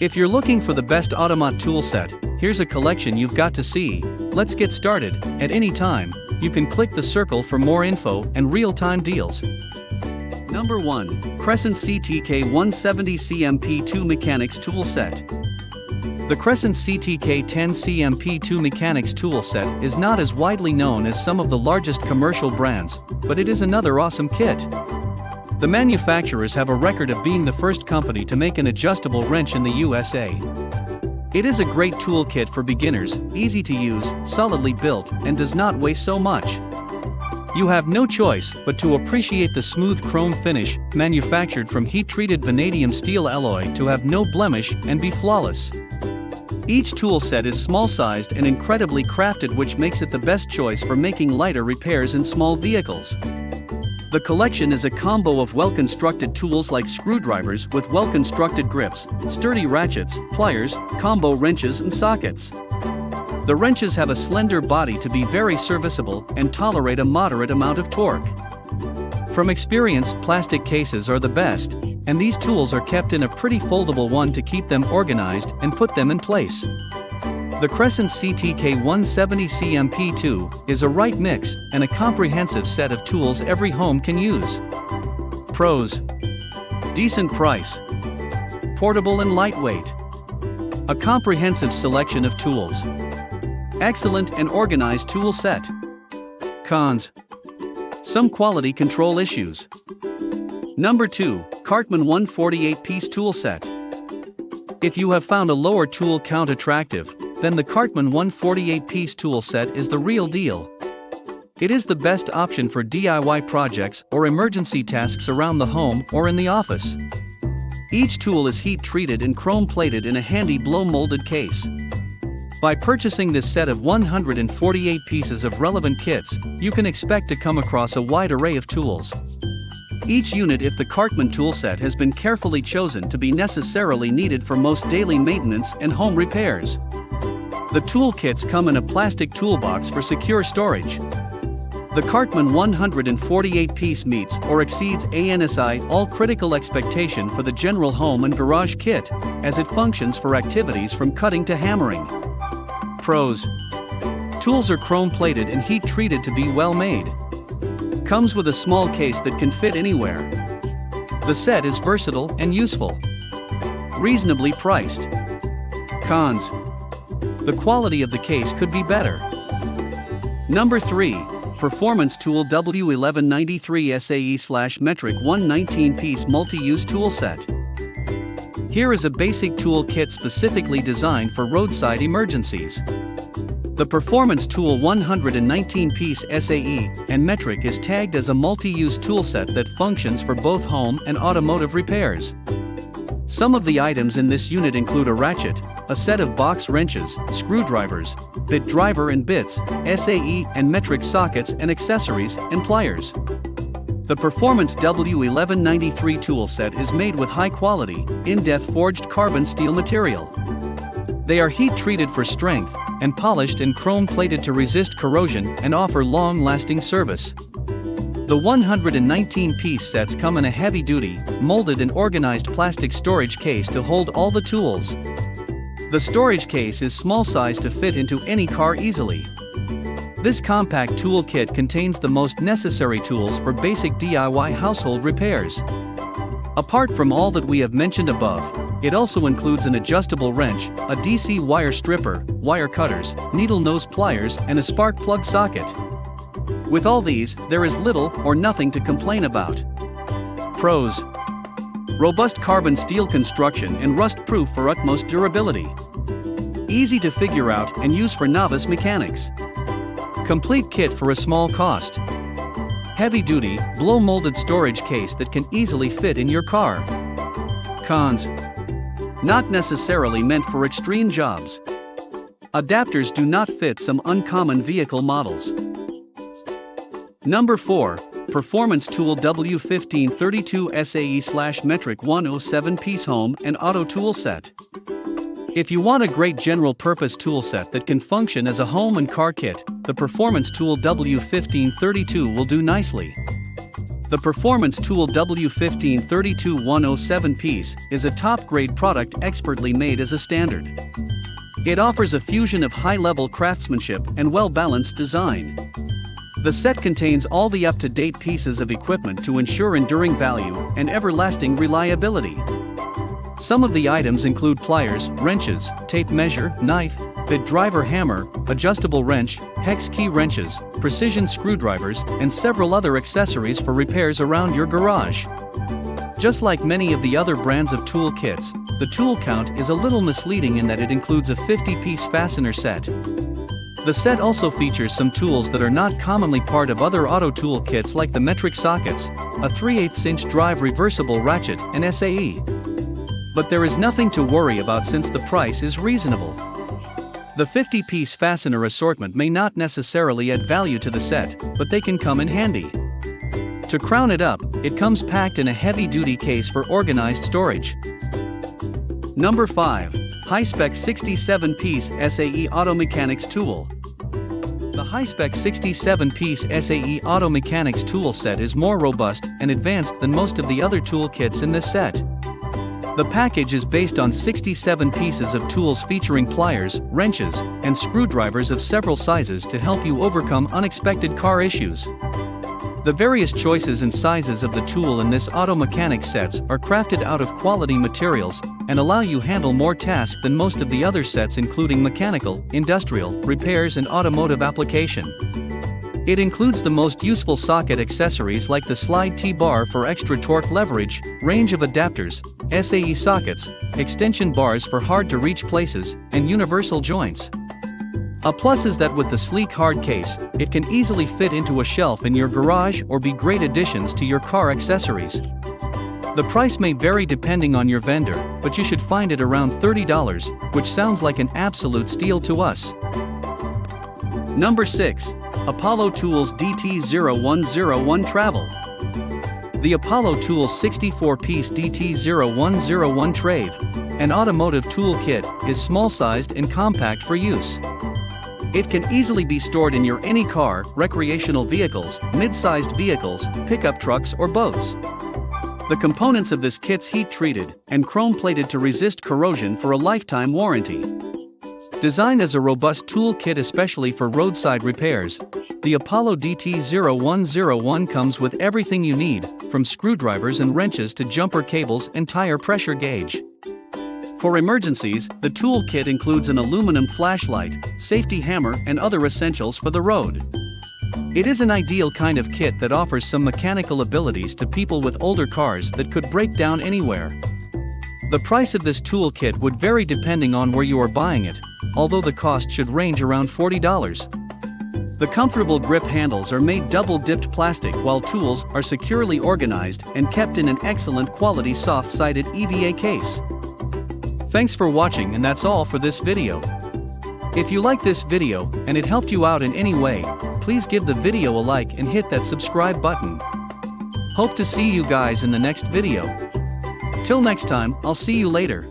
If you're looking for the best Automot toolset, here's a collection you've got to see. Let's get started. At any time, you can click the circle for more info and real-time deals. Number 1. Crescent TCG170CP2 Mechanics Toolset. The Crescent TCG170CP2 Mechanics toolset is not as widely known as some of the largest commercial brands, but it is another awesome kit. The manufacturers have a record of being the first company to make an adjustable wrench in the USA. It is a great toolkit for beginners, easy to use, solidly built, and does not weigh so much. You have no choice but to appreciate the smooth chrome finish, manufactured from heat-treated vanadium steel alloy to have no blemish and be flawless. Each toolset is small-sized and incredibly crafted, which makes it the best choice for making lighter repairs in small vehicles. The collection is a combo of well-constructed tools like screwdrivers with well-constructed grips, sturdy ratchets, pliers, combo wrenches and sockets. The wrenches have a slender body to be very serviceable and tolerate a moderate amount of torque. From experience, plastic cases are the best, and these tools are kept in a pretty foldable one to keep them organized and put them in place. The Crescent TCG170CP2 is a right mix and a comprehensive set of tools every home can use. Pros: decent price, portable and lightweight, a comprehensive selection of tools, excellent and organized tool set. Cons: some quality control issues. Number 2. Cartman 148-piece toolset. If you have found a lower tool count attractive, then the Cartman 148-piece toolset is the real deal. It is the best option for DIY projects or emergency tasks around the home or in the office. Each tool is heat-treated and chrome-plated in a handy blow-molded case. By purchasing this set of 148 pieces of relevant kits, you can expect to come across a wide array of tools. Each unit of the Cartman toolset has been carefully chosen to be necessarily needed for most daily maintenance and home repairs. The toolkits come in a plastic toolbox for secure storage. The Cartman 148-piece meets or exceeds ANSI all critical expectation for the general home and garage kit, as it functions for activities from cutting to hammering. Pros: tools are chrome-plated and heat-treated to be well made. Comes with a small case that can fit anywhere. The set is versatile and useful. Reasonably priced. Cons: the quality of the case could be better. Number 3. Performance Tool W1193 SAE/Metric 119-piece multi-use toolset. Here is a basic tool kit specifically designed for roadside emergencies. The Performance Tool 119-piece SAE and Metric is tagged as a multi-use toolset that functions for both home and automotive repairs. Some of the items in this unit include a ratchet, a set of box wrenches, screwdrivers, bit driver and bits, SAE and Metric sockets and accessories, and pliers. The Performance W1193 toolset is made with high-quality, in-depth forged carbon steel material. They are heat-treated for strength, and polished and chrome-plated to resist corrosion and offer long-lasting service. The 119-piece sets come in a heavy-duty, molded and organized plastic storage case to hold all the tools. The storage case is small-sized to fit into any car easily. This compact tool kit contains the most necessary tools for basic DIY household repairs. Apart from all that we have mentioned above, it also includes an adjustable wrench, a DC wire stripper, wire cutters, needle nose pliers, and a spark plug socket. With all these, there is little or nothing to complain about. Pros: robust carbon steel construction and rust-proof for utmost durability. Easy to figure out and use for novice mechanics. Complete kit for a small cost. Heavy-duty, blow-molded storage case that can easily fit in your car. Cons: not necessarily meant for extreme jobs. Adapters do not fit some uncommon vehicle models. Number 4. Performance Tool W1532 SAE/Metric 107-piece home and auto tool set. If you want a great general-purpose toolset that can function as a home and car kit, the Performance Tool W1532 will do nicely. The Performance Tool W1532-107 piece is a top-grade product expertly made as a standard. It offers a fusion of high-level craftsmanship and well-balanced design. The set contains all the up-to-date pieces of equipment to ensure enduring value and everlasting reliability. Some of the items include pliers, wrenches, tape measure, knife, bit driver hammer, adjustable wrench, hex key wrenches, precision screwdrivers, and several other accessories for repairs around your garage. Just like many of the other brands of tool kits, the tool count is a little misleading in that it includes a 50-piece fastener set. The set also features some tools that are not commonly part of other auto tool kits like the metric sockets, a 3/8-inch drive reversible ratchet, and SAE. But there is nothing to worry about since the price is reasonable. The 50-piece fastener assortment may not necessarily add value to the set, but they can come in handy. To crown it up, it comes packed in a heavy-duty case for organized storage. Number 5. High-Spec 67-piece SAE Auto Mechanics Tool. The High-Spec 67-piece SAE Auto Mechanics tool set is more robust and advanced than most of the other tool kits in this set. The package is based on 67 pieces of tools featuring pliers, wrenches, and screwdrivers of several sizes to help you overcome unexpected car issues. The various choices and sizes of the tool in this auto mechanics sets are crafted out of quality materials and allow you handle more tasks than most of the other sets, including mechanical, industrial, repairs, and automotive application. It includes the most useful socket accessories like the slide T-bar for extra torque leverage, range of adapters, SAE sockets, extension bars for hard-to-reach places, and universal joints. A plus is that with the sleek hard case, it can easily fit into a shelf in your garage or be great additions to your car accessories. The price may vary depending on your vendor, but you should find it around $30, which sounds like an absolute steal to us. Number 6. Apollo Tools DT0101 Travel. The Apollo Tools 64-piece DT0101 Trave, an automotive tool kit, is small-sized and compact for use. It can easily be stored in your any car, recreational vehicles, mid-sized vehicles, pickup trucks, or boats. The components of this kit's heat-treated and chrome-plated to resist corrosion for a lifetime warranty. Designed as a robust tool kit especially for roadside repairs, the Apollo DT0101 comes with everything you need, from screwdrivers and wrenches to jumper cables and tire pressure gauge. For emergencies, the tool kit includes an aluminum flashlight, safety hammer, and other essentials for the road. It is an ideal kind of kit that offers some mechanical abilities to people with older cars that could break down anywhere. The price of this tool kit would vary depending on where you are buying it, although the cost should range around $40. The comfortable grip handles are made double-dipped plastic while tools are securely organized and kept in an excellent quality soft-sided EVA case. Thanks for watching, and that's all for this video. If you like this video and it helped you out in any way, please give the video a like and hit that subscribe button. Hope to see you guys in the next video. Till next time, I'll see you later.